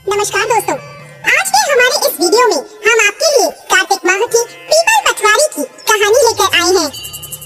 नमस्कार दोस्तों, आज के हमारे इस वीडियो में हम आपके लिए कार्तिक माह की पीपल पटवारी की कहानी लेकर आए हैं।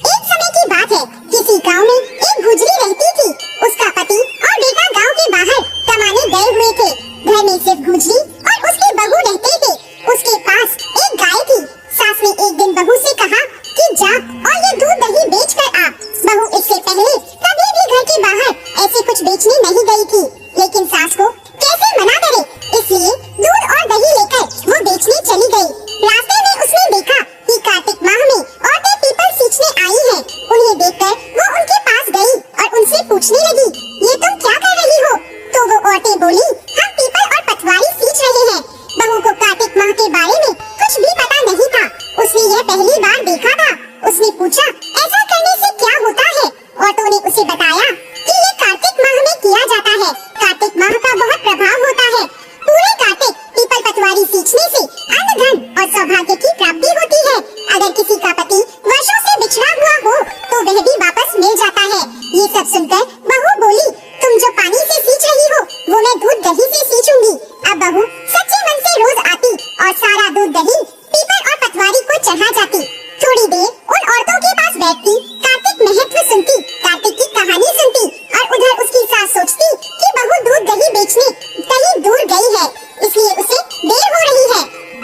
एक समय की बात है, किसी गांव में एक गुजरी रहती थी। उसका पति और बेटा गांव के बाहर कमाने गए हुए थे। घर में सिर्फ गुजरी और उसके बहू रहते थे। उसके पास एक गाय थी। सास ने एक दिन बहू से कहा कि जा और ये दूध दही बेच कर आ। बहू इससे पहले कभी भी घर के बाहर ऐसे कुछ बेचने नहीं गई थी, लेकिन सास को कैसे मना करे, इसलिए दूध और दही लेकर वो बेचने चली गई। रास्ते में उसने देखा कि कार्तिक माह में औरतें पीपल सींचने आई हैं। उन्हें देखकर वो उनके पास गई और उनसे पूछने लगी, ये तुम क्या कर रही हो? तो वो औरतें बोली, हम पीपल और पटवारी सींच रहे हैं। बहू को कार्तिक माह के बारे में कुछ भी पता नहीं था। उसने यह पहली बार देखा था। उसने पूछा, ऐसा करने से क्या होता है? औरतों ने उसे बताया कि ये कार्तिक माह में किया जाता है। कार्तिक माह का बहुत प्रभाव होता है। पूरे कार्तिक पीपल पटवारी सींचने से अन्न धन और सौभाग्य की प्राप्ति होती है। अगर किसी का पति वर्षों से बिछड़ा हुआ हो तो वह भी वापस मिल जाता है। ये सब सुनकर बहू बोली, तुम जो पानी से सींच रही हो वो मैं दूध दही से सींचूंगी। अब बहू सच्चे मन से रोज आती और सारा दूध दही पीपल और पटवारी को चढ़ा जाती। थोड़ी देर उन औरतों के पास बैठती, कार्तिक महत्व सुनती, कार्तिक की कहानी सुनती और उधर उसकी सास सोचती कि बहू दूध दही बेचने कहीं दूर गई है, इसलिए उसे देर हो रही है।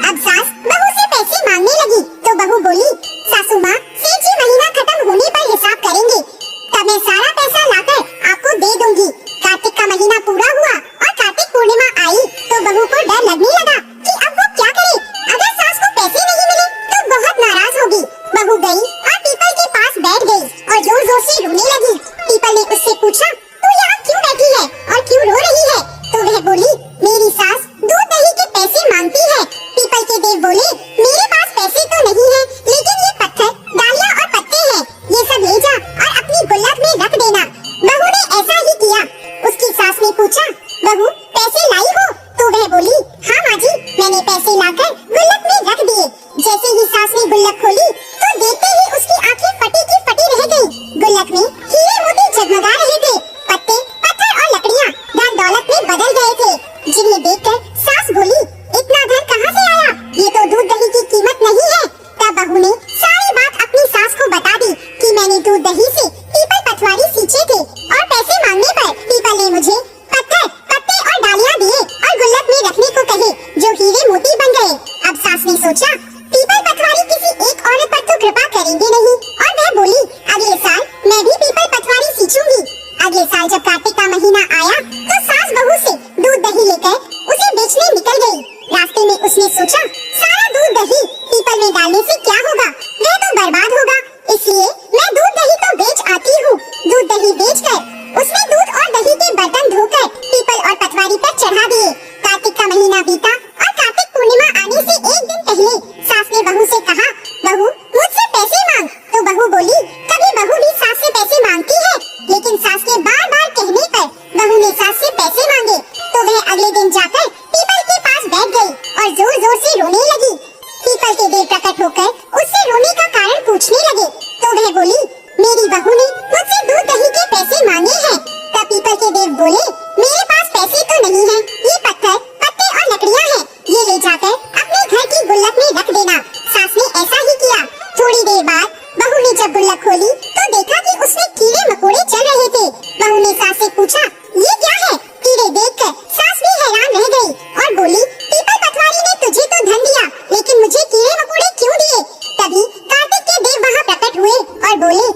अब सास बहू से पैसे मांगने लगी तो बहू बोली, सासू माँ, सेठ जी महीना खत्म होने पर हिसाब करेंगे, तब मैं सारा पैसा लाकर आपको दे दूंगी। कार्तिक का महीना पूरा हुआ और कार्तिक पूर्णिमा आई तो बहू को डर लगने लगा कि अब वो क्या करे। अगर सास को पैसे नहीं मिले तो बहुत नाराज होगी। बहू गई और पीपल के पास बैठ गई और जोर जोर से रोने लगी। पीपल ने उससे पूछा, तू यहाँ क्यों बैठी है और क्यों रो रही है? तो वह बोली, मेरी सास दूध दही के पैसे मांगती है। पीपल के देव बोले, मेरे पास पैसे तो नहीं है, लेकिन ये पत्थर, डालियाँ और पत्ते हैं, ये सब ले जा और अपनी गुल्लक में रख देना। बहू ने ऐसा ही किया। उसकी सास ने पूछा, बहू पैसे लाई हो? तो वह बोली, हाँ माँ जी, मैंने पैसे लाकर गुल्लक में रख दिए। जैसे ही सास ने गुल्लक खोली तो देखते ही उसकी आंखें फटी की फटी रह गई। गुल्लक में हीरे मोती जगमगा रहे थे। पत्ते, पत्थर और लकड़ियाँ धन दौलत में बदल गए थे, जिन्हें देखकर सास बोली, इतना धन कहाँ से आया? ये तो दूध दही की कीमत नहीं है। तब बहू ने सारी बात अपनी सास को बता दी कि मैंने दूध दही से पीपल पटवारी सींचे थे और पैसे मांगने पर पीपल ने मुझे पत्थर, पत्ते और डालियाँ दिए और गुल्लक में रखने को कहे, जो हीरे मोती बन गए। अब सास ने सोचा, पीपल पटवारी किसी एक औरत पर तो कृपा करेंगे नहीं, और वह बोली, अगले साल मैं भी पीपल पटवारी सींचूंगी। अगले साल जब कार्तिक का महीना आया तो सास बहू से दूध दही लेकर उसे बेचने निकल गई। रास्ते में उसने सोचा, सारा दूध दही पीपल में डालने से क्या होगा? वह तो बर्बाद होगा, इसलिए मैं दूध दही तो बेच आती हूँ। दूध दही बेचकर उसने दूध और दही के बर्तन धोकर पीपल और पटवारी पर चढ़ा दिए। कार्तिक का महीना बीता और कार्तिक पूर्णिमा आने से एक दिन पहले सास ने बहू से कहा, बहू मुझसे पैसे मांग। तो बहू बोली, कभी बहू भी सास से पैसे मांगती है? लेकिन सास के बार बार कहने पर बहू ने सास से पैसे मांगे तो वह अगले दिन जाकर पीपल के पास बैठ गई और जोर जोर से रोने लगी। पीपल के देव प्रकट होकर उससे रोने का कारण पूछने लगे तो वह बोली, मेरी बहू ने मुझसे दूध दही के पैसे मांगे हैं। तब पीपल के देव बोले, मेरे पास पैसे तो नहीं है, ये पत्थर, पत्ते और लकड़ियाँ हैं, ये ले जाकर अपने घर की गुल्लक में रख देना। सास ने ऐसा ही किया। थोड़ी देर बाद बहू ने जब गुल्लक खोली तो देखा कि उसमें कीड़े मकोड़े चल रहे थे। बहू ने सास से पूछा, ये क्या है? कीड़े देखकर सास भी हैरान रह गई और बोली, पीपल पटवारी ने तुझे तो धन दिया, लेकिन मुझे कीड़े मकोड़े क्यों दिए? तभी कार्तिक के देव वहाँ प्रकट हुए और बोले,